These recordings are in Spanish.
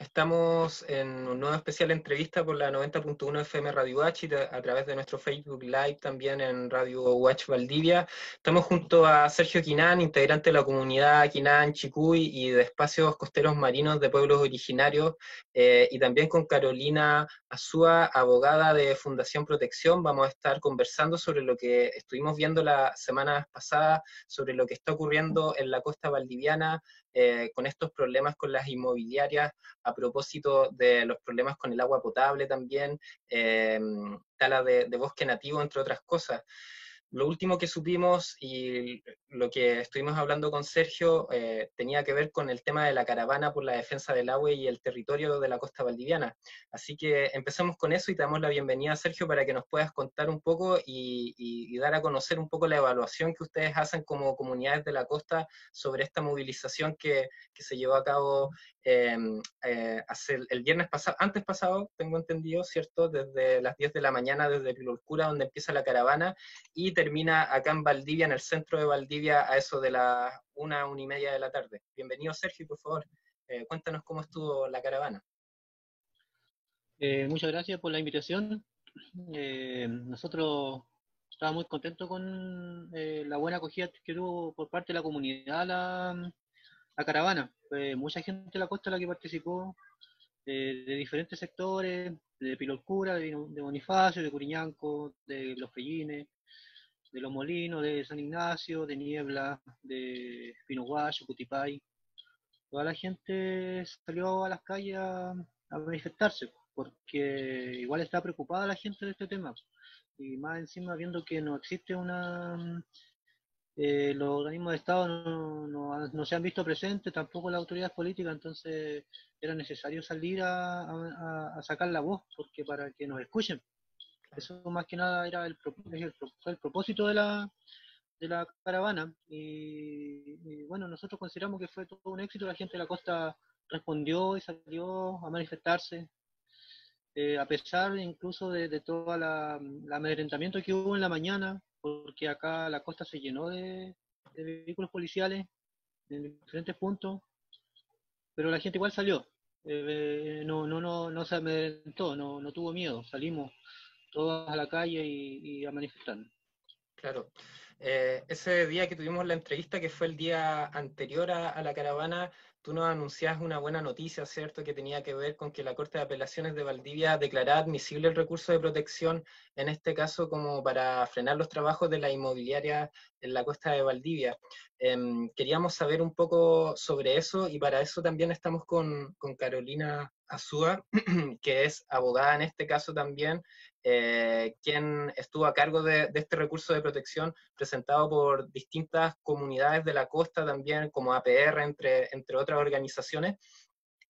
Estamos en un nuevo especial entrevista por la 90.1 FM Radio Watch y a través de nuestro Facebook Live también en Radio Watch Valdivia. Estamos junto a Sergio Quinán, integrante de la comunidad Quinán, Chicuy y de espacios costeros marinos de pueblos originarios, y también con Carolina Azúa, abogada de Fundación Protección. Vamos a estar conversando sobre lo que estuvimos viendo la semana pasada, sobre lo que está ocurriendo en la costa valdiviana, con estos problemas con las inmobiliarias, a propósito de los problemas con el agua potable también, tala de bosque nativo, entre otras cosas. Lo último que supimos y lo que estuvimos hablando con Sergio tenía que ver con el tema de la caravana por la defensa del agua y el territorio de la costa valdiviana. Así que empecemos con eso y te damos la bienvenida, Sergio, para que nos puedas contar un poco y dar a conocer un poco la evaluación que ustedes hacen como comunidades de la costa sobre esta movilización que se llevó a cabo hace el viernes pasado, antes pasado, tengo entendido, ¿cierto? Desde las 10 de la mañana, desde Pilolcura, donde empieza la caravana, y termina acá en Valdivia, en el centro de Valdivia, a eso de las 1:30 de la tarde. Bienvenido, Sergio, y por favor, cuéntanos cómo estuvo la caravana. Muchas gracias por la invitación. Nosotros estábamos muy contentos con la buena acogida que tuvo por parte de la comunidad la caravana. Mucha gente de la costa la que participó, de diferentes sectores, de Pilolcura, de Bonifacio, de Curiñanco, de Los Pellines, de Los Molinos, de San Ignacio, de Niebla, de Pinoguayo, Cutipay. Toda la gente salió a las calles a manifestarse, porque igual está preocupada la gente de este tema. Y más encima viendo que no existe los organismos de Estado no se han visto presentes, tampoco las autoridades políticas, entonces era necesario salir a sacar la voz, porque para que nos escuchen. Eso más que nada era fue el propósito de la caravana, y bueno, nosotros consideramos que fue todo un éxito. La gente de la costa respondió y salió a manifestarse, a pesar incluso de todo el amedrentamiento que hubo en la mañana, porque acá la costa se llenó de vehículos policiales en diferentes puntos, pero la gente igual salió, no se amedrentó, no tuvo miedo, salimos todos a la calle y a manifestarnos. Claro. Ese día que tuvimos la entrevista, que fue el día anterior a la caravana, tú nos anuncias una buena noticia, ¿cierto? Que tenía que ver con que la Corte de Apelaciones de Valdivia declarara admisible el recurso de protección, en este caso como para frenar los trabajos de la inmobiliaria en la costa de Valdivia. Queríamos saber un poco sobre eso y para eso también estamos con Carolina Azúa, que es abogada en este caso también, quien estuvo a cargo de este recurso de protección presentado por distintas comunidades de la costa también, como APR, entre otras organizaciones,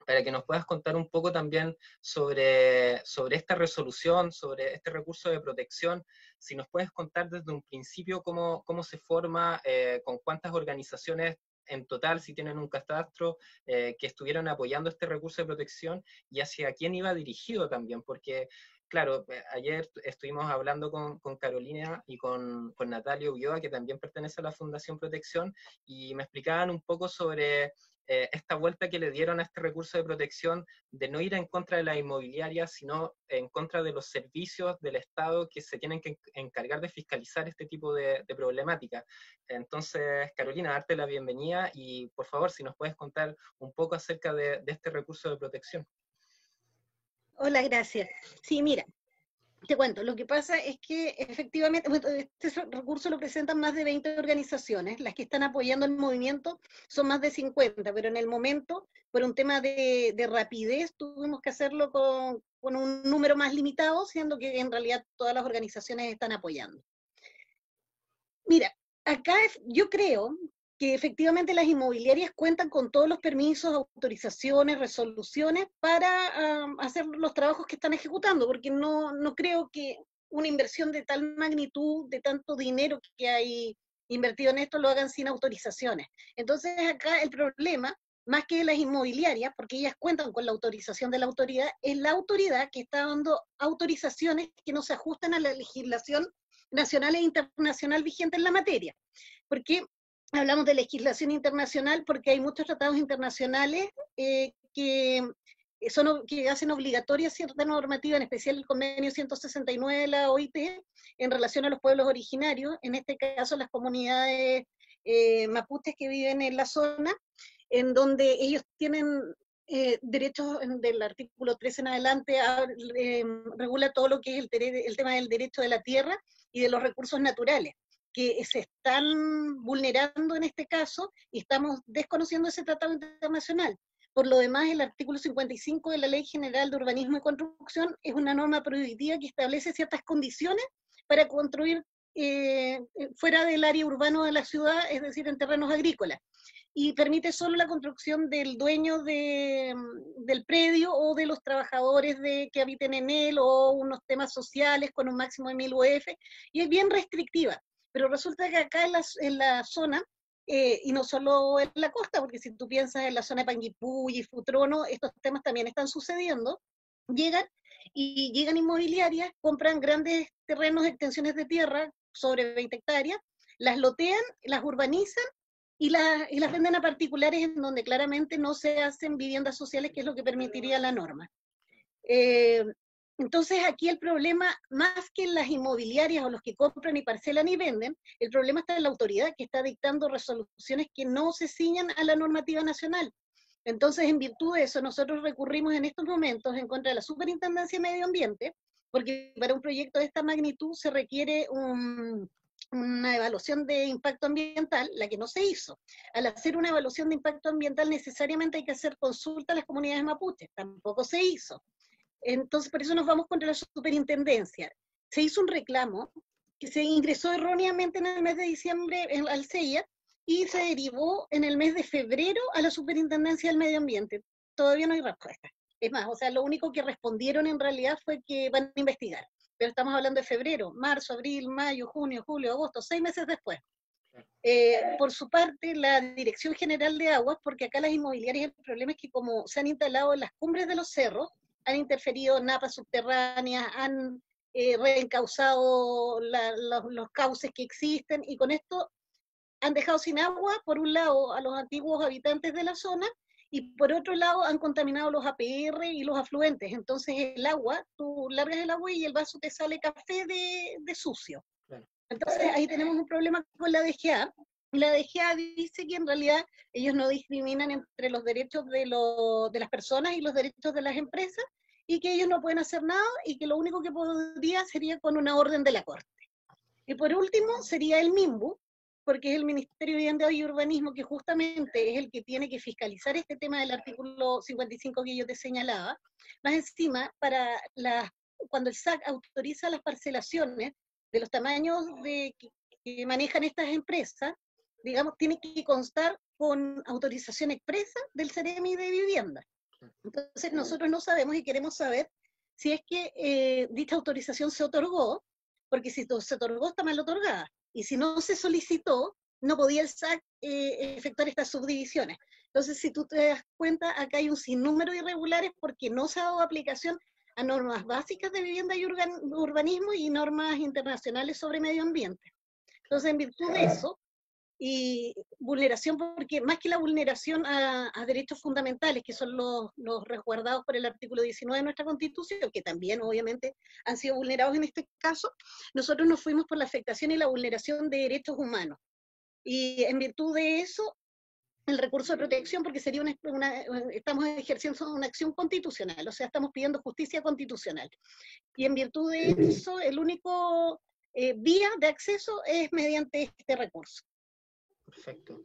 para que nos puedas contar un poco también sobre esta resolución, sobre este recurso de protección. Si nos puedes contar desde un principio cómo se forma, con cuántas organizaciones en total, si tienen un catastro, que estuvieron apoyando este recurso de protección y hacia quién iba dirigido también, porque claro, ayer estuvimos hablando con Carolina y con Natalia Ulloa, que también pertenece a la Fundación Protección, y me explicaban un poco sobre esta vuelta que le dieron a este recurso de protección, de no ir en contra de la inmobiliaria, sino en contra de los servicios del Estado que se tienen que encargar de fiscalizar este tipo de problemática. Entonces, Carolina, darte la bienvenida y por favor, si nos puedes contar un poco acerca de este recurso de protección. Hola, gracias. Sí, mira, te cuento, lo que pasa es que efectivamente este recurso lo presentan más de 20 organizaciones, las que están apoyando el movimiento son más de 50, pero en el momento, por un tema de rapidez, tuvimos que hacerlo con un número más limitado, siendo que en realidad todas las organizaciones están apoyando. Mira, acá yo creo que efectivamente las inmobiliarias cuentan con todos los permisos, autorizaciones, resoluciones para hacer los trabajos que están ejecutando, porque no creo que una inversión de tal magnitud, de tanto dinero que hay invertido en esto, lo hagan sin autorizaciones. Entonces acá el problema, más que las inmobiliarias, porque ellas cuentan con la autorización de la autoridad, es la autoridad que está dando autorizaciones que no se ajustan a la legislación nacional e internacional vigente en la materia. Porque hablamos de legislación internacional porque hay muchos tratados internacionales que que hacen obligatoria cierta normativa, en especial el convenio 169 de la OIT, en relación a los pueblos originarios, en este caso las comunidades mapuches que viven en la zona, en donde ellos tienen derechos del artículo 13 en adelante, regula todo lo que es el tema del derecho de la tierra y de los recursos naturales, que se están vulnerando en este caso, y estamos desconociendo ese tratado internacional. Por lo demás, el artículo 55 de la Ley General de Urbanismo y Construcción es una norma prohibitiva que establece ciertas condiciones para construir fuera del área urbana de la ciudad, es decir, en terrenos agrícolas, y permite solo la construcción del dueño del predio o de los trabajadores que habiten en él, o unos temas sociales con un máximo de 1000 UF, y es bien restrictiva. Pero resulta que acá en la zona, y no solo en la costa, porque si tú piensas en la zona de Panguipulli y Futrono, estos temas también están sucediendo, llegan inmobiliarias, compran grandes terrenos, extensiones de tierra, sobre 20 hectáreas, las lotean, las urbanizan, y las venden a particulares, en donde claramente no se hacen viviendas sociales, que es lo que permitiría la norma. Entonces aquí el problema, más que en las inmobiliarias o los que compran y parcelan y venden, el problema está en la autoridad, que está dictando resoluciones que no se ciñan a la normativa nacional. Entonces, en virtud de eso, nosotros recurrimos en estos momentos en contra de la Superintendencia de Medio Ambiente, porque para un proyecto de esta magnitud se requiere una evaluación de impacto ambiental, la que no se hizo. Al hacer una evaluación de impacto ambiental necesariamente hay que hacer consulta a las comunidades mapuches, tampoco se hizo. Entonces, por eso nos vamos contra la superintendencia. Se hizo un reclamo que se ingresó erróneamente en el mes de diciembre al CEIA, y se derivó en el mes de febrero a la Superintendencia del Medio Ambiente. Todavía no hay respuesta. Es más, o sea, lo único que respondieron en realidad fue que van a investigar. Pero estamos hablando de febrero, marzo, abril, mayo, junio, julio, agosto, 6 meses después. Por su parte, la Dirección General de Aguas, porque acá las inmobiliarias, el problema es que como se han instalado en las cumbres de los cerros, han interferido napas subterráneas, han reencauzado los cauces que existen, y con esto han dejado sin agua, por un lado, a los antiguos habitantes de la zona, y por otro lado han contaminado los APR y los afluentes. Entonces el agua, tú largas el agua y el vaso te sale café de sucio. Claro. Entonces ahí tenemos un problema con la DGA. La DGA dice que en realidad ellos no discriminan entre los derechos de las personas y los derechos de las empresas, y que ellos no pueden hacer nada, y que lo único que podría sería con una orden de la Corte. Y por último sería el MIMBU, porque es el Ministerio de Vivienda y Urbanismo, que justamente es el que tiene que fiscalizar este tema del artículo 55 que yo te señalaba. Más encima, cuando el SAC autoriza las parcelaciones de los tamaños que manejan estas empresas, digamos, tiene que constar con autorización expresa del Ceremi de Vivienda. Entonces nosotros no sabemos, y queremos saber si es que dicha autorización se otorgó, porque si se otorgó está mal otorgada, y si no se solicitó, no podía el SAC efectuar estas subdivisiones. Entonces, si tú te das cuenta, acá hay un sinnúmero de irregulares, porque no se ha dado aplicación a normas básicas de vivienda y urbanismo, y normas internacionales sobre medio ambiente. Entonces, en virtud de eso, y vulneración, porque más que la vulneración a derechos fundamentales, que son los resguardados por el artículo 19 de nuestra Constitución, que también obviamente han sido vulnerados en este caso, nosotros nos fuimos por la afectación y la vulneración de derechos humanos. Y en virtud de eso, el recurso de protección, porque sería estamos ejerciendo una acción constitucional, o sea, estamos pidiendo justicia constitucional. Y en virtud de eso, el único vía de acceso es mediante este recurso. Perfecto.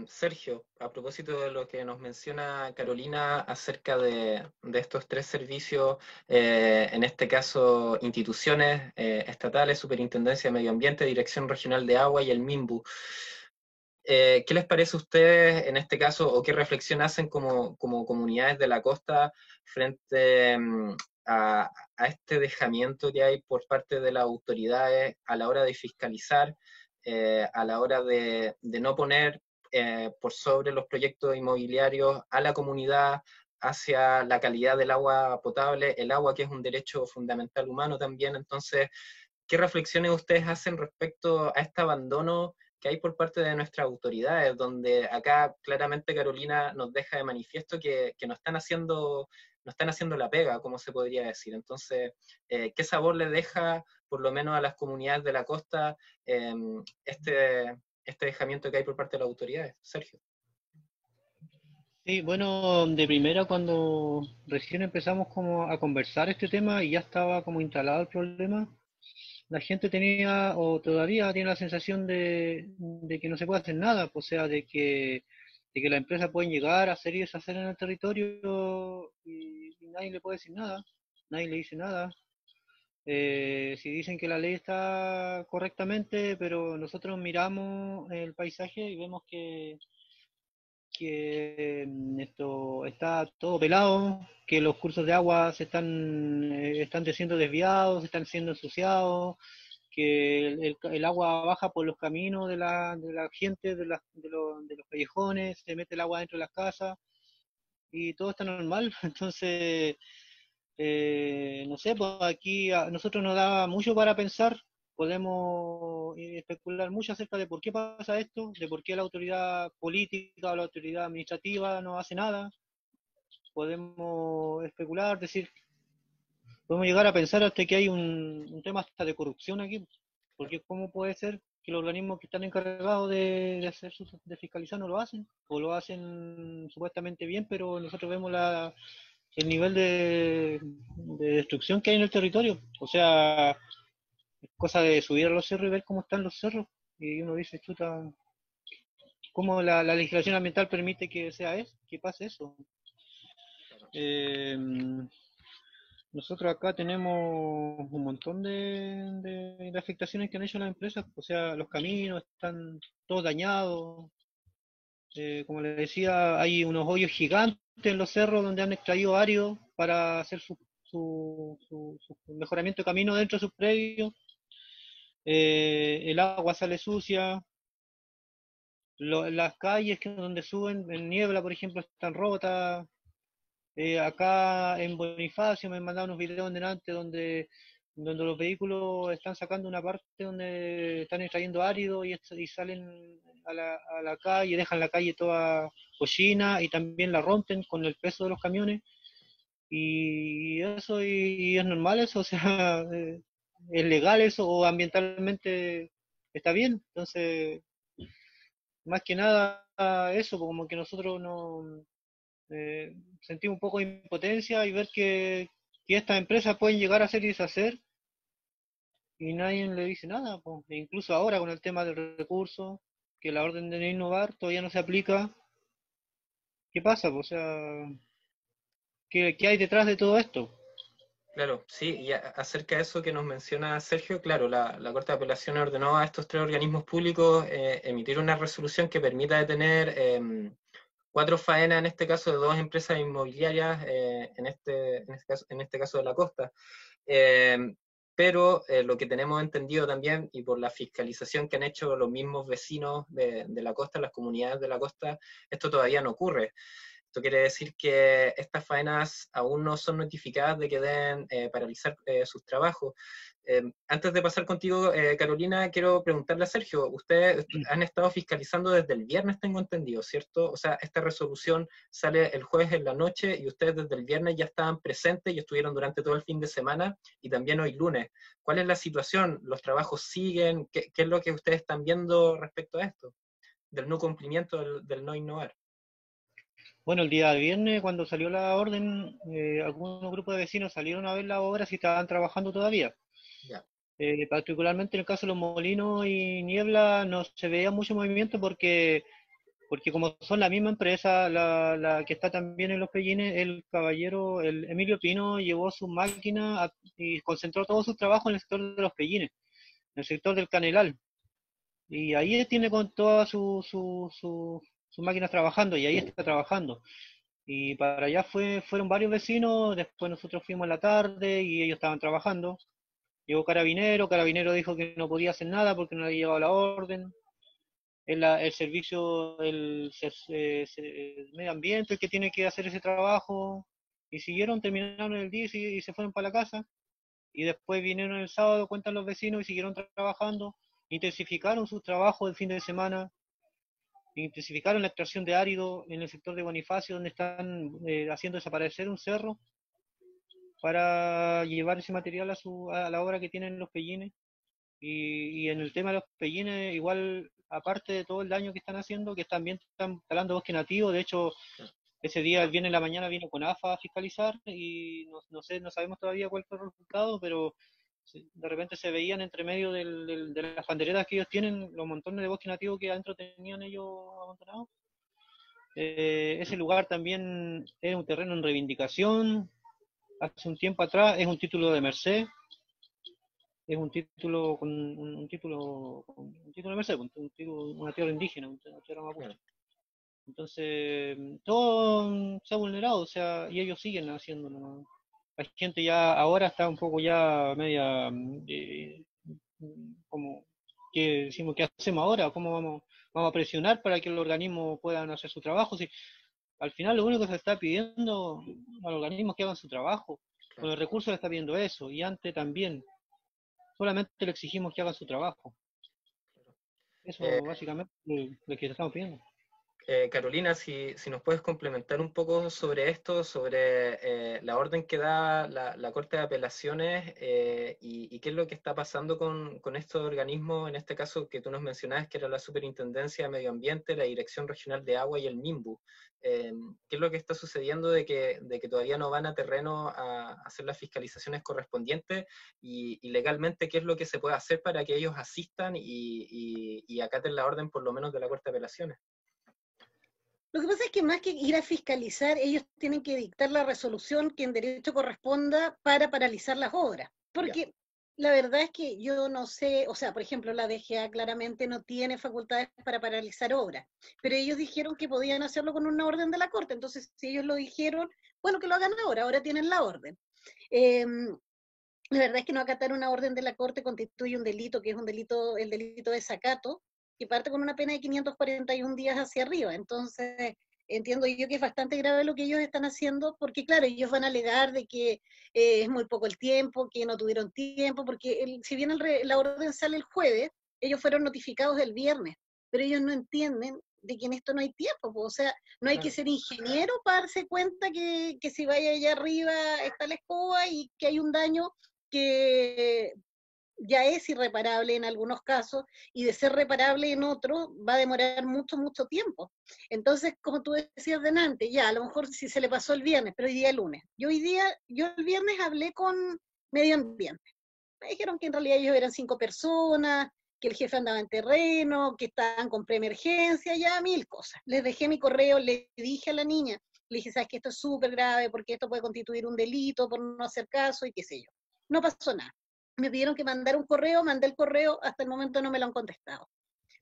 Sergio, a propósito de lo que nos menciona Carolina acerca de estos 3 servicios, en este caso instituciones estatales, Superintendencia de Medio Ambiente, Dirección Regional de Agua y el MIMBU, ¿qué les parece a ustedes en este caso, o qué reflexión hacen como comunidades de la costa frente a este dejamiento que hay por parte de las autoridades a la hora de fiscalizar, a la hora de no poner por sobre los proyectos inmobiliarios a la comunidad hacia la calidad del agua potable, el agua que es un derecho fundamental humano también? Entonces, ¿qué reflexiones ustedes hacen respecto a este abandono que hay por parte de nuestras autoridades, donde acá claramente Carolina nos deja de manifiesto que no están haciendo no están haciendo la pega, como se podría decir. Entonces, ¿qué sabor le deja, por lo menos a las comunidades de la costa, este dejamiento que hay por parte de las autoridades? Sergio. Sí, bueno, de primera cuando recién empezamos como a conversar este tema y ya estaba como instalado el problema, la gente tenía o todavía tiene la sensación de que no se puede hacer nada, o sea, de que la empresa pueden llegar a hacer y deshacer en el territorio y nadie le puede decir nada, nadie le dice nada. Si dicen que la ley está correctamente, pero nosotros miramos el paisaje y vemos que esto está todo pelado, que los cursos de agua están siendo desviados, están siendo ensuciados, que el agua baja por los caminos de la gente, de los callejones, se mete el agua dentro de las casas y todo está normal. Entonces, no sé, pues aquí a nosotros nos da mucho para pensar, podemos especular mucho acerca de por qué pasa esto, de por qué la autoridad política o la autoridad administrativa no hace nada, podemos especular, decir, podemos llegar a pensar hasta que hay un tema hasta de corrupción aquí, porque ¿cómo puede ser que los organismos que están encargados de fiscalizar no lo hacen? O lo hacen supuestamente bien, pero nosotros vemos el nivel de destrucción que hay en el territorio. O sea, es cosa de subir a los cerros y ver cómo están los cerros. Y uno dice, chuta, ¿cómo la legislación ambiental permite que que pase eso? Eh, Nosotros acá tenemos un montón de afectaciones que han hecho las empresas, o sea, los caminos están todos dañados, como les decía, hay unos hoyos gigantes en los cerros donde han extraído árido para hacer su mejoramiento de camino dentro de sus predios, el agua sale sucia, las calles donde suben en niebla, por ejemplo, están rotas. Acá en Bonifacio me han mandado unos videos en delante donde los vehículos están sacando una parte donde están extrayendo árido y salen a la calle, dejan la calle toda cochina y también la rompen con el peso de los camiones. Y eso y es normal eso, o sea, es legal eso o ambientalmente está bien. Entonces, más que nada eso, como que nosotros no sentimos un poco de impotencia y ver que estas empresas pueden llegar a hacer y deshacer y nadie le dice nada, pues. E incluso ahora con el tema del recurso, que la orden de no innovar todavía no se aplica, ¿qué pasa? Pues, o sea, ¿qué hay detrás de todo esto? Claro, sí, y acerca de eso que nos menciona Sergio, claro, la Corte de Apelaciones ordenó a estos tres organismos públicos emitir una resolución que permita detener 4 faenas, en este caso de 2 empresas inmobiliarias, en este caso de la costa. Pero lo que tenemos entendido también, y por la fiscalización que han hecho los mismos vecinos de la costa, las comunidades de la costa, esto todavía no ocurre. Esto quiere decir que estas faenas aún no son notificadas de que deben paralizar sus trabajos. Antes de pasar contigo, Carolina, quiero preguntarle a Sergio, ustedes han estado fiscalizando desde el viernes, tengo entendido, ¿cierto? O sea, esta resolución sale el jueves en la noche y ustedes desde el viernes ya estaban presentes y estuvieron durante todo el fin de semana y también hoy lunes. ¿Cuál es la situación? ¿Los trabajos siguen? ¿Qué es lo que ustedes están viendo respecto a esto? Del no cumplimiento, del no innovar. Bueno, el día viernes cuando salió la orden, algunos grupos de vecinos salieron a ver la obra si estaban trabajando todavía. Ya. Particularmente en el caso de los molinos y niebla no se veía mucho movimiento porque como son la misma empresa, la que está también en Los Pellines, el caballero, el Emilio Pino, llevó su máquina y concentró todo su trabajo en el sector de Los Pellines, en el sector del Canelal. Y ahí tiene con todas sus máquinas trabajando y ahí está trabajando. Y para allá fueron varios vecinos, después nosotros fuimos en la tarde y ellos estaban trabajando. Llegó Carabinero dijo que no podía hacer nada porque no le había llegado la orden. El servicio, el medio ambiente el que tiene que hacer ese trabajo. Y terminaron el día y se fueron para la casa. Y después vinieron el sábado, cuentan los vecinos, y siguieron trabajando. Intensificaron sus trabajos el fin de semana. Intensificaron la extracción de árido en el sector de Bonifacio, donde están haciendo desaparecer un cerro. para llevar ese material a la obra que tienen los pellines. Y en el tema de los pellines, igual, aparte de todo el daño que están haciendo, que también están talando bosque nativo. De hecho, ese día, el viernes en la mañana, vino con AFA a fiscalizar y no sé, no sabemos todavía cuál fue el resultado, pero de repente se veían entre medio de las panderetas que ellos tienen, los montones de bosque nativo que adentro tenían ellos amontonados. Ese lugar también es un terreno en reivindicación. Hace un tiempo atrás es un título de merced, es un título con un título de merced, una tierra indígena, una tierra mapuche. Entonces, todo se ha vulnerado, o sea, y ellos siguen haciéndolo, ¿no? La gente ya ahora está un poco ya media, como, ¿qué decimos? ¿Qué hacemos ahora? ¿Cómo vamos a presionar para que los organismos puedan hacer su trabajo? Si al final lo único que se está pidiendo a los organismos es que hagan su trabajo. Con los recursos se está pidiendo eso, y antes también. Solamente le exigimos que hagan su trabajo. Eso básicamente es lo que estamos pidiendo. Carolina, si nos puedes complementar un poco sobre esto, sobre la orden que da la Corte de Apelaciones y qué es lo que está pasando con estos organismos, en este caso que tú nos mencionabas, que era la Superintendencia de Medio Ambiente, la Dirección Regional de Agua y el MIMBU. ¿Qué es lo que está sucediendo de que todavía no van a terreno a hacer las fiscalizaciones correspondientes y legalmente qué es lo que se puede hacer para que ellos asistan y acaten la orden por lo menos de la Corte de Apelaciones? Lo que pasa es que más que ir a fiscalizar, ellos tienen que dictar la resolución que en derecho corresponda para paralizar las obras. Porque la verdad es que yo no sé, o sea, por ejemplo, la DGA claramente no tiene facultades para paralizar obras, pero ellos dijeron que podían hacerlo con una orden de la Corte. Entonces, si ellos lo dijeron, bueno, que lo hagan ahora tienen la orden. La verdad es que no acatar una orden de la Corte constituye un delito, que es un delito, el delito de desacato, que parte con una pena de 541 días hacia arriba. Entonces, entiendo yo que es bastante grave lo que ellos están haciendo, porque claro, ellos van a alegar de que es muy poco el tiempo, que no tuvieron tiempo, porque si bien la orden sale el jueves, ellos fueron notificados el viernes, pero ellos no entienden de que en esto no hay tiempo, o sea, no hay que ser ingeniero para darse cuenta que si vaya allá arriba está la escoba y que hay un daño que ya es irreparable en algunos casos y de ser reparable en otros va a demorar mucho, mucho tiempo. Entonces, como tú decías delante, ya, a lo mejor si se le pasó el viernes, pero hoy día es lunes. Yo el viernes hablé con Medio Ambiente. Me dijeron que en realidad ellos eran 5 personas, que el jefe andaba en terreno, que estaban con preemergencia, ya 1000 cosas. Les dejé mi correo, le dije a la niña, le dije, sabes que esto es súper grave porque esto puede constituir un delito por no hacer caso y qué sé yo. No pasó nada. Me pidieron que mandara un correo, mandé el correo, hasta el momento no me lo han contestado.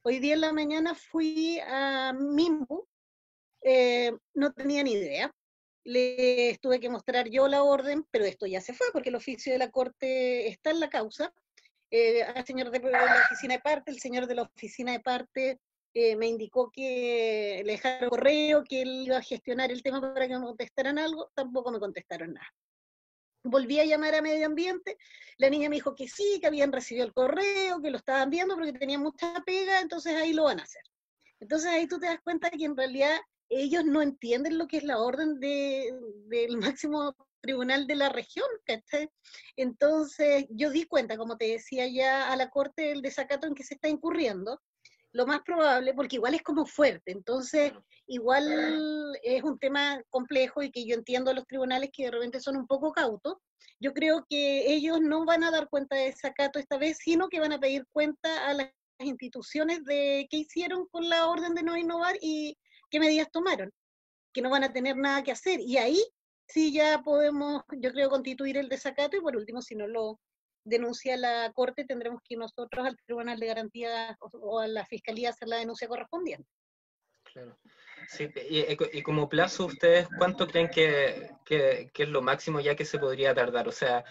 Hoy día en la mañana fui a Mimbu, no tenía ni idea. Les tuve que mostrar yo la orden, pero esto ya se fue porque el oficio de la Corte está en la causa. Al señor de la oficina de parte, el señor de la oficina de parte me indicó que le dejara correo, que él iba a gestionar el tema para que me contestaran algo, tampoco me contestaron nada. Volví a llamar a Medio Ambiente, la niña me dijo que sí, que habían recibido el correo, que lo estaban viendo porque tenían mucha pega, entonces ahí lo van a hacer. Entonces ahí tú te das cuenta que en realidad ellos no entienden lo que es la orden del máximo tribunal de la región, ¿cachai? Entonces yo di cuenta, como te decía ya, a la Corte del desacato en que se está incurriendo, lo más probable, porque igual es como fuerte, entonces igual es un tema complejo y que yo entiendo a los tribunales que de repente son un poco cautos. Yo creo que ellos no van a dar cuenta de desacato esta vez, sino que van a pedir cuenta a las instituciones de qué hicieron con la orden de no innovar y qué medidas tomaron, que no van a tener nada que hacer. Y ahí sí ya podemos, yo creo, constituir el desacato y por último, si no lo denuncia la Corte, tendremos que ir nosotros al Tribunal de Garantía o a la Fiscalía a hacer la denuncia correspondiente. Claro. Sí, y como plazo, ¿ustedes cuánto creen que es lo máximo ya que se podría tardar? O sea,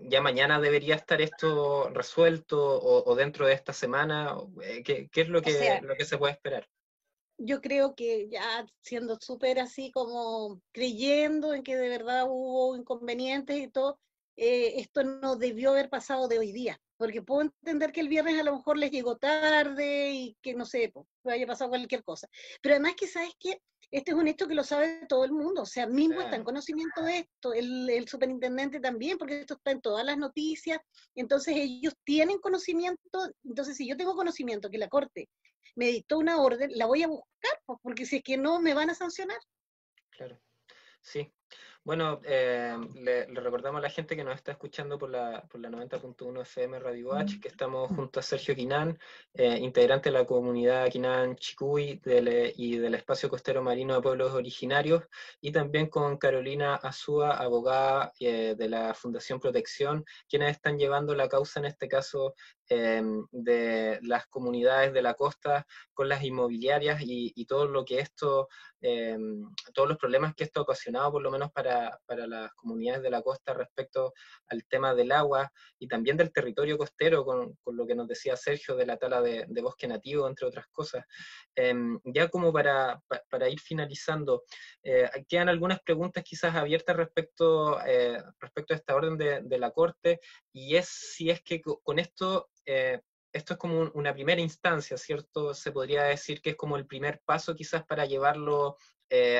¿ya mañana debería estar esto resuelto o dentro de esta semana? ¿Qué es lo lo que se puede esperar? Yo creo que ya siendo súper así como creyendo en que de verdad hubo inconvenientes y todo, esto no debió haber pasado de hoy día. porque puedo entender que el viernes a lo mejor les llegó tarde y que no sé, pues, haya pasado cualquier cosa. Pero además que sabes que este es un hecho que lo sabe todo el mundo, o sea, mismo está en Claro, conocimiento de esto, el superintendente también, porque esto está en todas las noticias, entonces ellos tienen conocimiento, entonces si yo tengo conocimiento que la Corte me dictó una orden, la voy a buscar, pues, porque si es que no me van a sancionar. claro. Sí. Bueno, le recordamos a la gente que nos está escuchando por la 90.1 FM Radio H, que estamos junto a Sergio Quinán, integrante de la comunidad Quinán Chicuy y del Espacio Costero Marino de Pueblos Originarios, y también con Carolina Azúa, abogada de la Fundación Protección, quienes están llevando la causa en este caso de las comunidades de la costa con las inmobiliarias y todo lo que esto todos los problemas que esto ha ocasionado, por lo menos para las comunidades de la costa respecto al tema del agua y también del territorio costero, con lo que nos decía Sergio de la tala de bosque nativo, entre otras cosas. Ya como para ir finalizando, quedan algunas preguntas quizás abiertas respecto a esta orden de la Corte, y es si es que con esto... esto es como una primera instancia, ¿cierto? Se podría decir que es como el primer paso quizás para llevarlo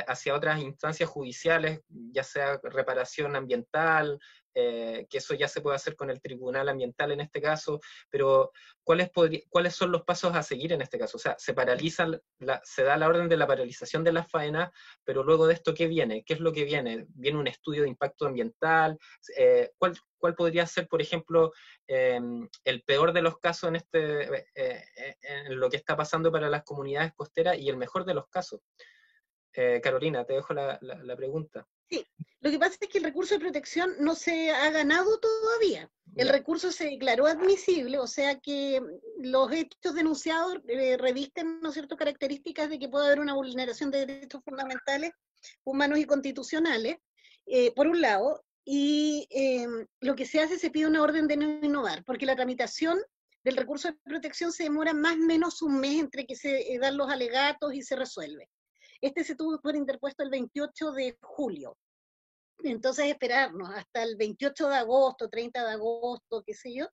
hacia otras instancias judiciales, ya sea reparación ambiental, que eso ya se puede hacer con el tribunal ambiental en este caso, pero ¿cuáles son los pasos a seguir en este caso? O sea, se da la orden de la paralización de las faenas, pero luego de esto, ¿qué viene? ¿Qué es lo que viene? ¿Viene un estudio de impacto ambiental? ¿Cuál podría ser, por ejemplo, el peor de los casos en lo que está pasando para las comunidades costeras y el mejor de los casos? Carolina, te dejo la pregunta. Sí, lo que pasa es que el recurso de protección no se ha ganado todavía. El Ya, recurso se declaró admisible, o sea que los hechos denunciados revisten, ¿no es cierto?, características de que puede haber una vulneración de derechos fundamentales, humanos y constitucionales, por un lado, y lo que se hace, se pide una orden de no innovar, porque la tramitación del recurso de protección se demora más o menos un mes entre que se dan los alegatos y se resuelve. Este se tuvo por interpuesto el 28 de julio. Entonces esperarnos hasta el 28 de agosto, 30 de agosto, qué sé yo,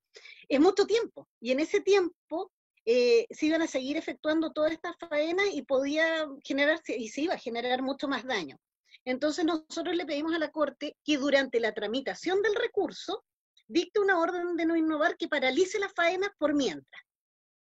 es mucho tiempo. Y en ese tiempo se iban a seguir efectuando todas estas faenas y podía generarse, y se iba a generar mucho más daño. Entonces nosotros le pedimos a la Corte que durante la tramitación del recurso dicte una orden de no innovar que paralice las faenas por mientras.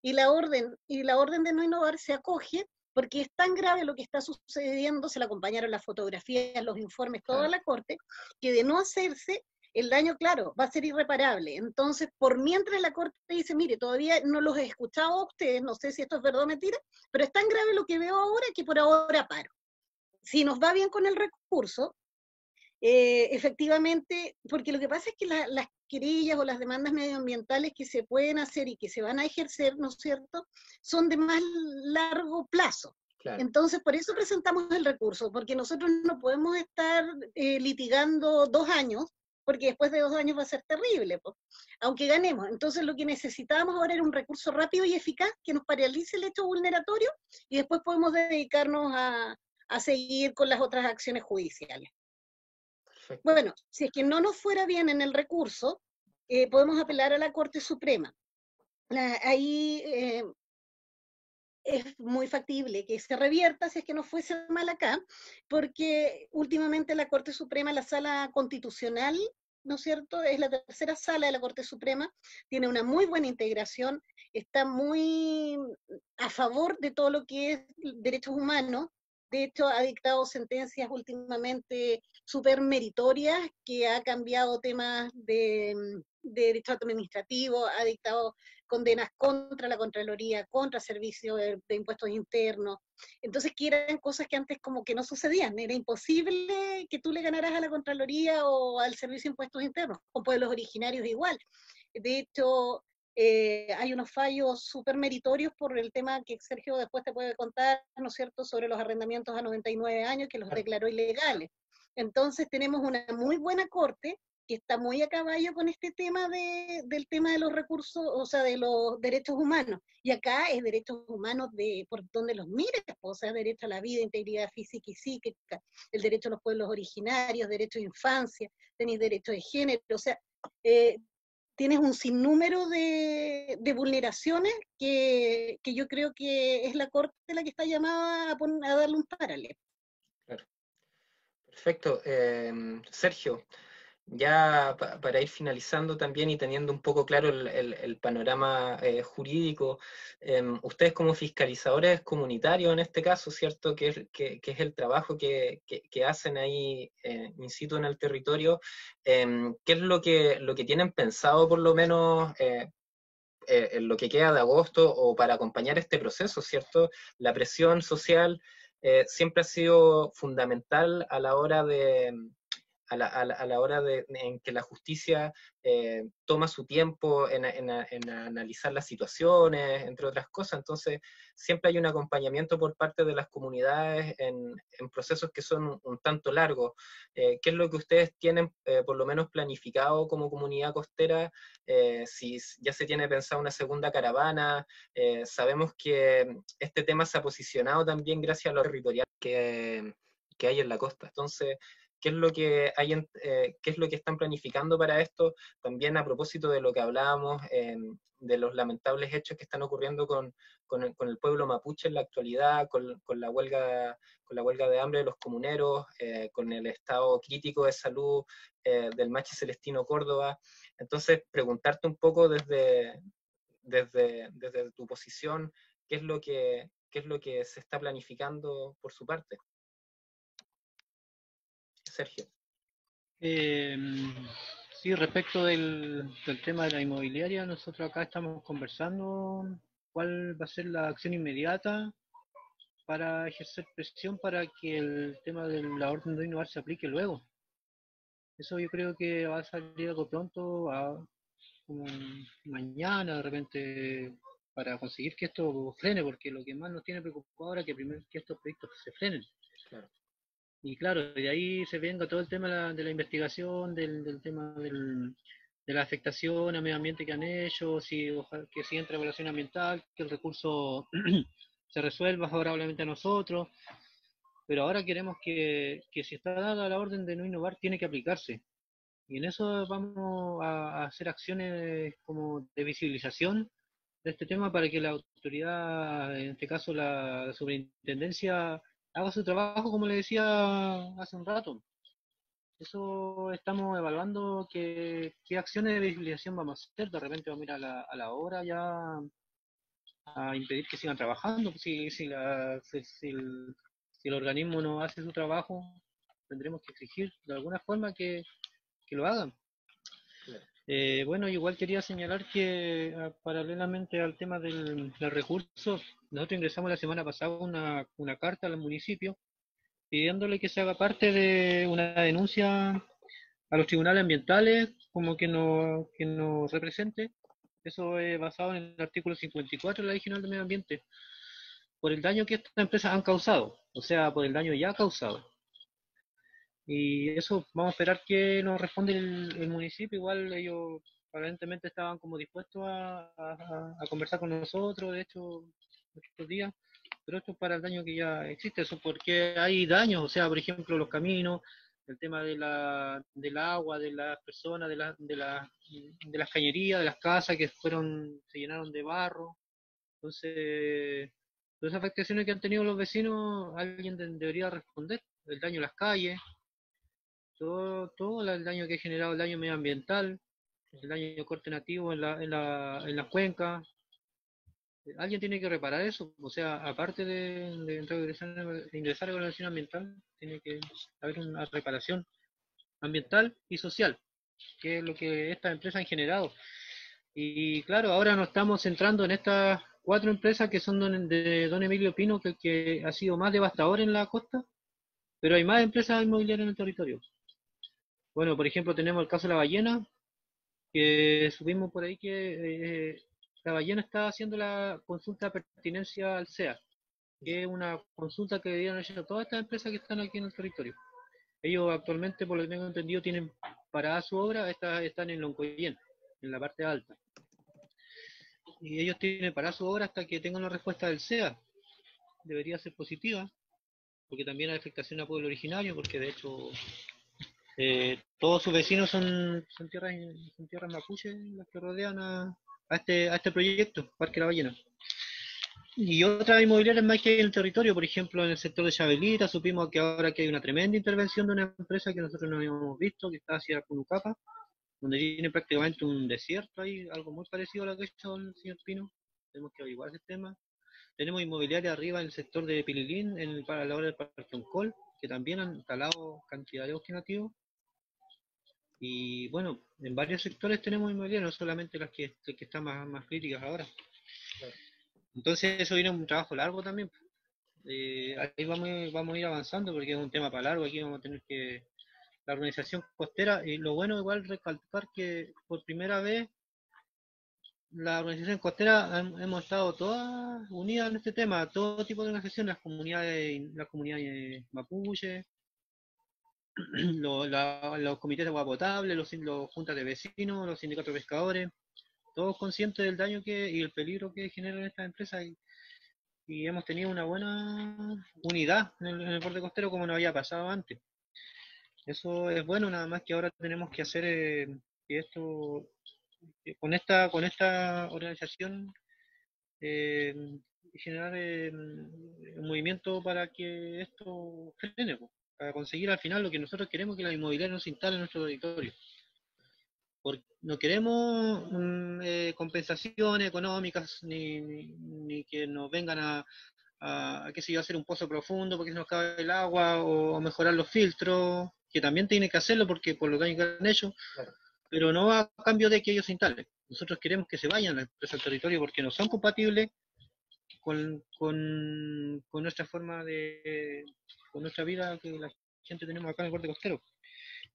Y la orden de no innovar se acoge porque es tan grave lo que está sucediendo, se le acompañaron las fotografías, los informes, toda claro. la Corte, que de no hacerse, el daño, claro, va a ser irreparable. Entonces, por mientras la Corte dice, mire, todavía no los he escuchado a ustedes, no sé si esto es verdad o mentira, pero es tan grave lo que veo ahora que por ahora paro. Si nos va bien con el recurso, efectivamente, porque lo que pasa es que las querellas o las demandas medioambientales que se pueden hacer y que se van a ejercer, ¿no es cierto?, son de más largo plazo. Claro. Entonces, por eso presentamos el recurso, porque nosotros no podemos estar litigando 2 años, porque después de 2 años va a ser terrible, pues, aunque ganemos. Entonces, lo que necesitábamos ahora era un recurso rápido y eficaz que nos paralice el hecho vulneratorio y después podemos dedicarnos a seguir con las otras acciones judiciales. Perfecto. Bueno, si es que no nos fuera bien en el recurso, podemos apelar a la Corte Suprema. Ahí es muy factible que se revierta si es que no fuese mal acá, porque últimamente la Corte Suprema, la Sala Constitucional, ¿no es cierto?, es la tercera sala de la Corte Suprema, tiene una muy buena integración, está muy a favor de todo lo que es derechos humanos. De hecho, ha dictado sentencias últimamente súper meritorias, que ha cambiado temas de derecho administrativo, ha dictado condenas contra la Contraloría, contra Servicio de Impuestos Internos. Entonces, que eran cosas que antes como que no sucedían. Era imposible que tú le ganaras a la Contraloría o al Servicio de Impuestos Internos, o pueblos originarios igual. De hecho, hay unos fallos súper meritorios por el tema que Sergio después te puede contar, ¿no es cierto?, sobre los arrendamientos a 99 años que los declaró ilegales. Entonces tenemos una muy buena corte que está muy a caballo con este tema del tema de los recursos, o sea, de los derechos humanos. Y acá es derechos humanos por donde los mires, o sea, derecho a la vida, integridad física y psíquica, el derecho a los pueblos originarios, derecho a infancia, tenéis derecho de género, o sea, tienes un sinnúmero de vulneraciones que yo creo que es la Corte la que está llamada a darle un paralelo. Claro. Perfecto. Sergio, ya para ir finalizando también y teniendo un poco claro el panorama jurídico, ustedes como fiscalizadores comunitarios en este caso, ¿cierto? Que es el trabajo que hacen ahí in situ en el territorio, ¿qué es lo que tienen pensado por lo menos en lo que queda de agosto o para acompañar este proceso, ¿cierto? La presión social siempre ha sido fundamental a la hora a la hora en que la justicia toma su tiempo en analizar las situaciones, entre otras cosas. Entonces, siempre hay un acompañamiento por parte de las comunidades en procesos que son un tanto largos. ¿Qué es lo que ustedes tienen por lo menos planificado como comunidad costera? Si ya se tiene pensado una segunda caravana, sabemos que este tema se ha posicionado también gracias a lo territorial que hay en la costa. Entonces, ¿qué es lo que hay qué es lo que están planificando para esto? También a propósito de lo que hablábamos de los lamentables hechos que están ocurriendo con el pueblo mapuche en la actualidad, con la huelga de hambre de los comuneros, con el estado crítico de salud del Machi Celestino Córdoba. Entonces, preguntarte un poco desde tu posición, qué es lo que se está planificando por su parte. Sergio. Sí, respecto del tema de la inmobiliaria, nosotros acá estamos conversando cuál va a ser la acción inmediata para ejercer presión para que el tema de la orden de innovar se aplique luego. Eso yo creo que va a salir algo pronto, como mañana de repente, para conseguir que esto frene, porque lo que más nos tiene preocupado ahora es que primero que estos proyectos se frenen. Claro. Y claro, de ahí se venga todo el tema de la investigación, del tema de la afectación al medio ambiente que han hecho, que si entra evaluación ambiental, que el recurso se resuelva favorablemente a nosotros, pero ahora queremos que si está dada la orden de no innovar, tiene que aplicarse. Y en eso vamos a hacer acciones como de visibilización de este tema para que la autoridad, en este caso la superintendencia, haga su trabajo, como le decía hace un rato. Eso estamos evaluando qué acciones de visibilización vamos a hacer. De repente vamos a ir a la hora ya a impedir que sigan trabajando. Si el organismo no hace su trabajo, tendremos que exigir de alguna forma que lo hagan. Bueno, igual quería señalar que paralelamente al tema del recurso, nosotros ingresamos la semana pasada una carta al municipio pidiéndole que se haga parte de una denuncia a los tribunales ambientales, como que nos represente. Eso es basado en el artículo 54 de la Ley General de Medio Ambiente, por el daño que estas empresas han causado, o sea, por el daño ya causado. Y eso vamos a esperar que nos responde el municipio. Igual ellos aparentemente estaban como dispuestos a conversar con nosotros, de hecho, estos días, pero esto es para el daño que ya existe, eso porque hay daños, o sea, por ejemplo, los caminos, el tema del agua, de las personas, de las cañerías, de las casas que se llenaron de barro. Entonces, todas esas afectaciones que han tenido los vecinos, alguien debería responder, el daño a las calles, todo el daño que ha generado, el daño medioambiental, el daño de corte nativo en las cuencas. Alguien tiene que reparar eso, o sea, aparte de ingresar a evaluación ambiental, tiene que haber una reparación ambiental y social, que es lo que estas empresas han generado. Y claro, ahora nos estamos centrando en estas 4 empresas que son de don Emilio Pino, que ha sido más devastador en la costa, pero hay más empresas inmobiliarias en el territorio. Bueno, por ejemplo, tenemos el caso de La Ballena, que subimos por ahí que La Ballena está haciendo la consulta de pertinencia al CEA, que es una consulta que deberían hacer todas estas empresas que están aquí en el territorio. Ellos actualmente, por lo que tengo entendido, tienen parada su obra, están en Loncoyen, en la parte alta. Y ellos tienen parada su obra hasta que tengan la respuesta del CEA. Debería ser positiva, porque también hay afectación a pueblo originario, porque de hecho Todos sus vecinos son tierras mapuches las que rodean a este proyecto, Parque La Ballena. Y otras inmobiliarias más que hay en el territorio, por ejemplo, en el sector de Chabelita, supimos que ahora que hay una tremenda intervención de una empresa que nosotros no habíamos visto, que está hacia Punucapa, donde tiene prácticamente un desierto ahí, algo muy parecido a lo que ha hecho el señor Pino. Tenemos que averiguar ese tema. Tenemos inmobiliaria arriba en el sector de Pililín, para la hora del Parque Oncol, que también han instalado cantidad de bosques nativos. Y bueno, en varios sectores tenemos inmobiliaria, no solamente las que están más críticas ahora. Entonces eso viene un trabajo largo también. Ahí vamos a ir avanzando porque es un tema para largo. Aquí vamos a tener que... La organización costera, y lo bueno igual recalcar que por primera vez la organización costera hemos estado todas unidas en este tema, todo tipo de organizaciones, las comunidades mapuche, los comités de agua potable, los juntas de vecinos, los sindicatos de pescadores, todos conscientes del daño y el peligro que generan estas empresas, y hemos tenido una buena unidad en el borde costero como no había pasado antes. Eso es bueno, nada más que ahora tenemos que hacer que esto, con esta organización, generar un movimiento para que esto frene, para conseguir al final lo que nosotros queremos, que la inmobiliaria no se instale en nuestro territorio. Porque no queremos compensaciones económicas ni que nos vengan a qué sé yo, hacer un pozo profundo porque se nos cae el agua o mejorar los filtros, que también tiene que hacerlo porque por lo daño que han hecho, claro, pero no a cambio de que ellos se instalen. Nosotros queremos que se vayan las empresas al territorio porque no son compatibles con nuestra forma con nuestra vida que la gente tenemos acá en el borde costero.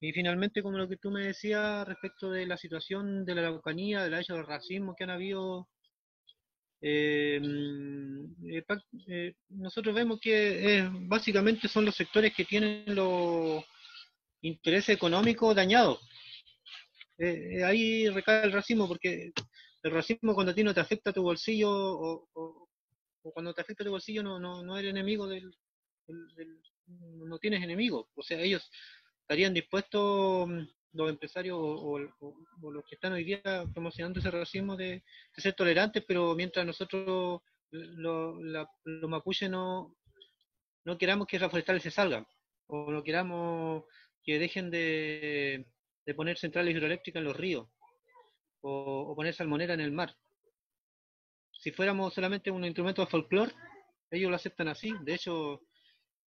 Y finalmente, como lo que tú me decías respecto de la situación de la Araucanía, de la hecho del racismo que han habido, nosotros vemos que básicamente son los sectores que tienen los intereses económicos dañados. Ahí recae el racismo, porque el racismo cuando a ti no te afecta tu bolsillo o cuando te afecta tu bolsillo no eres enemigo no tienes enemigos. O sea, ellos estarían dispuestos, los empresarios o los que están hoy día promocionando ese racismo de ser tolerantes, pero mientras nosotros los mapuches no queramos que las forestales se salgan, o no queramos que dejen de poner centrales hidroeléctricas en los ríos, o poner salmonera en el mar. Si fuéramos solamente un instrumento de folclore, ellos lo aceptan así. De hecho,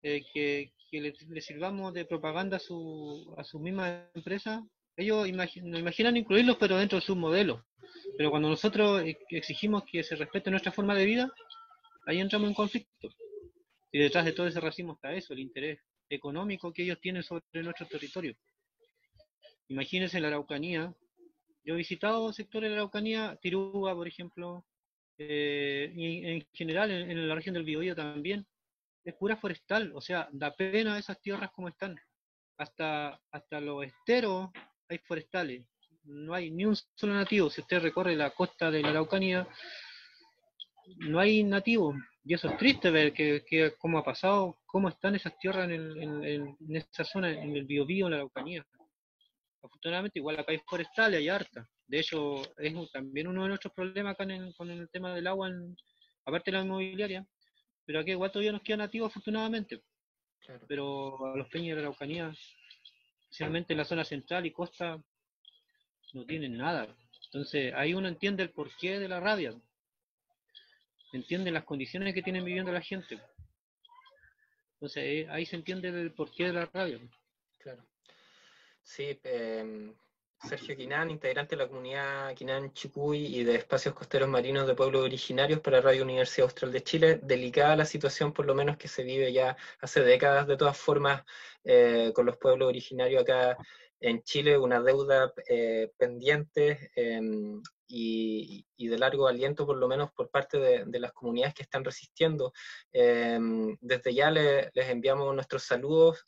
que le sirvamos de propaganda a su misma empresa, ellos nos imaginan incluirlos, pero dentro de sus modelos. Pero cuando nosotros exigimos que se respete nuestra forma de vida, ahí entramos en conflicto. Y detrás de todo ese racismo está eso, el interés económico que ellos tienen sobre nuestro territorio. Imagínense la Araucanía. Yo he visitado sectores de la Araucanía, Tirúa, por ejemplo, y en general en la región del Biobío también. Es pura forestal, o sea, da pena esas tierras como están. Hasta los esteros hay forestales, no hay ni un solo nativo. Si usted recorre la costa de la Araucanía, no hay nativos. Y eso es triste ver que cómo ha pasado, cómo están esas tierras en esa zona, en el Biobío, en la Araucanía. Afortunadamente, igual acá hay forestales, hay harta. De hecho, es también uno de nuestros problemas acá con el tema del agua, aparte de la inmobiliaria. Pero aquí igual todavía nos queda nativos, afortunadamente. Claro. Pero a los peñas de la Araucanía, especialmente en la zona central y costa, no tienen nada. Entonces ahí uno entiende el porqué de la rabia. Entiende las condiciones que tienen viviendo la gente. Entonces ahí se entiende el porqué de la rabia. Claro. Sí, Sergio Quinán, integrante de la comunidad Quinán Chipuy y de espacios costeros marinos de pueblos originarios para Radio Universidad Austral de Chile. Delicada la situación, por lo menos, que se vive ya hace décadas, de todas formas, con los pueblos originarios acá en Chile, una deuda pendiente y de largo aliento, por lo menos por parte de las comunidades que están resistiendo. Desde ya les enviamos nuestros saludos.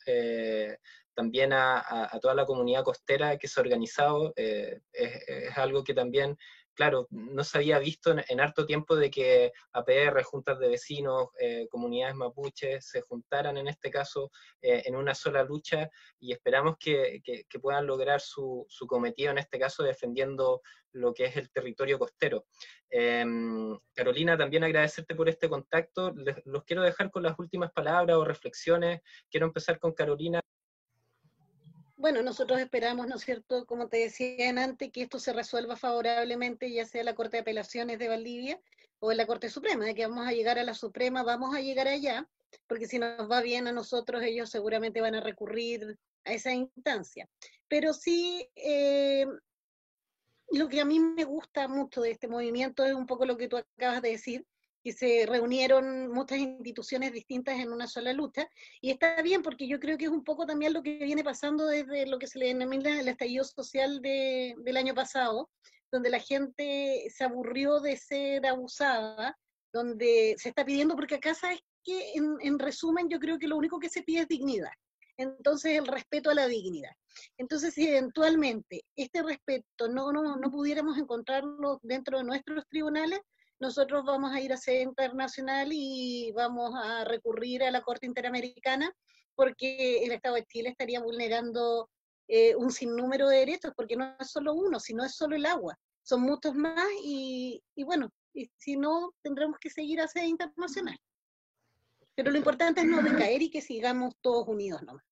También a toda la comunidad costera que se ha organizado, es algo que también claro, no se había visto en harto tiempo de que APR, juntas de vecinos, comunidades mapuches, se juntaran en este caso en una sola lucha, y esperamos que puedan lograr su cometido, en este caso defendiendo lo que es el territorio costero. Carolina, también agradecerte por este contacto. Los quiero dejar con las últimas palabras o reflexiones. Quiero empezar con Carolina. Bueno, nosotros esperamos, ¿no es cierto?, como te decía antes, que esto se resuelva favorablemente, ya sea en la Corte de Apelaciones de Valdivia o en la Corte Suprema, de que vamos a llegar a la Suprema, vamos a llegar allá, porque si nos va bien a nosotros, ellos seguramente van a recurrir a esa instancia. Pero sí, lo que a mí me gusta mucho de este movimiento es un poco lo que tú acabas de decir, que se reunieron muchas instituciones distintas en una sola lucha, y está bien porque yo creo que es un poco también lo que viene pasando desde lo que se le denomina el estallido social del año pasado, donde la gente se aburrió de ser abusada, donde se está pidiendo, porque acá sabes que en resumen yo creo que lo único que se pide es dignidad, entonces el respeto a la dignidad. Entonces, si eventualmente este respeto no pudiéramos encontrarlo dentro de nuestros tribunales, nosotros vamos a ir a sede internacional y vamos a recurrir a la Corte Interamericana, porque el Estado de Chile estaría vulnerando un sinnúmero de derechos, porque no es solo uno, sino es solo el agua, son muchos más, y bueno, y si no, tendremos que seguir a sede internacional. Pero lo importante es no decaer y que sigamos todos unidos nomás.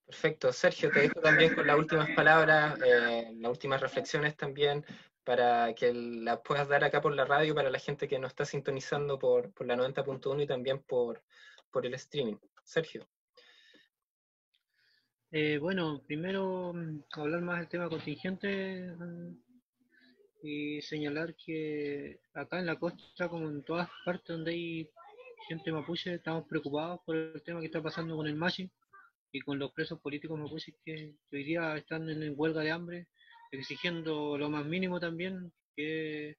Perfecto. Sergio, te dejo también con las últimas palabras, las últimas reflexiones también, para que las puedas dar acá por la radio para la gente que nos está sintonizando por la 90.1 y también por el streaming. Sergio. Bueno, primero hablar más del tema contingente y señalar que acá en la costa, como en todas partes donde hay gente mapuche, estamos preocupados por el tema que está pasando con el Machi y con los presos políticos mapuches que hoy día están en huelga de hambre, exigiendo lo más mínimo también, que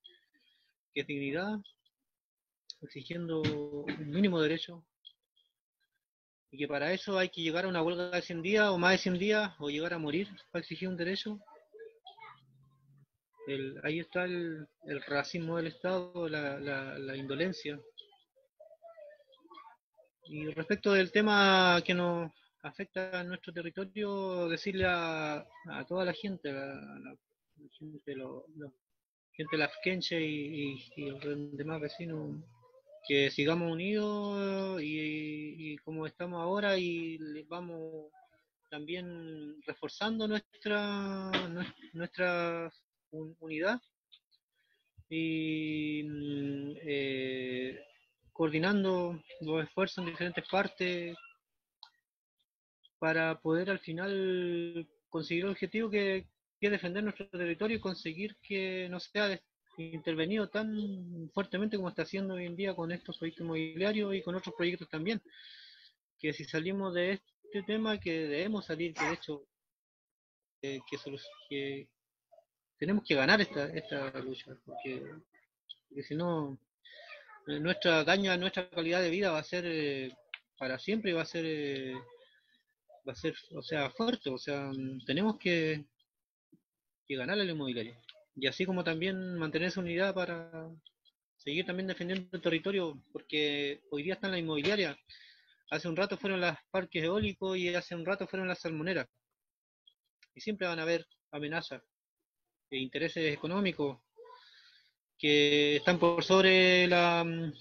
es dignidad, exigiendo un mínimo derecho, y que para eso hay que llegar a una huelga de 100 días o más de 100 días o llegar a morir para exigir un derecho. Ahí está el racismo del Estado, la indolencia. Y respecto del tema que nos afecta a nuestro territorio, decirle a toda la gente, a la gente, gente lafkenche y los demás vecinos, que sigamos unidos y como estamos ahora, y vamos también reforzando nuestra unidad y coordinando los esfuerzos en diferentes partes para poder al final conseguir el objetivo que es defender nuestro territorio y conseguir que no sea intervenido tan fuertemente como está haciendo hoy en día con estos proyectos inmobiliarios y con otros proyectos también. Que si salimos de este tema, que debemos salir, que de hecho que tenemos que ganar esta lucha, porque si no, nuestra daño a nuestra calidad de vida va a ser para siempre, y va a ser, o sea, fuerte, o sea, tenemos que ganar la inmobiliaria. Y así como también mantener esa unidad para seguir también defendiendo el territorio, porque hoy día están las inmobiliarias, hace un rato fueron los parques eólicos y hace un rato fueron las salmoneras. Y siempre van a haber amenazas e intereses económicos que están por sobre los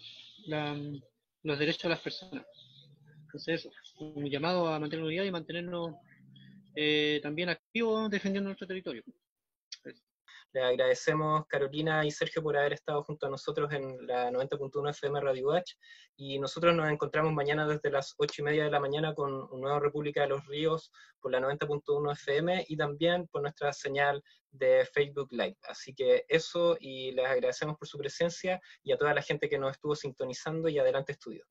derechos de las personas. Entonces, un llamado a mantener unidad y mantenernos también activos defendiendo nuestro territorio. Les agradecemos, Carolina y Sergio, por haber estado junto a nosotros en la 90.1 FM Radio Watch, y nosotros nos encontramos mañana desde las 8:30 de la mañana con un nuevo República de los Ríos por la 90.1 FM y también por nuestra señal de Facebook Live. Así que eso, y les agradecemos por su presencia y a toda la gente que nos estuvo sintonizando, y adelante estudio.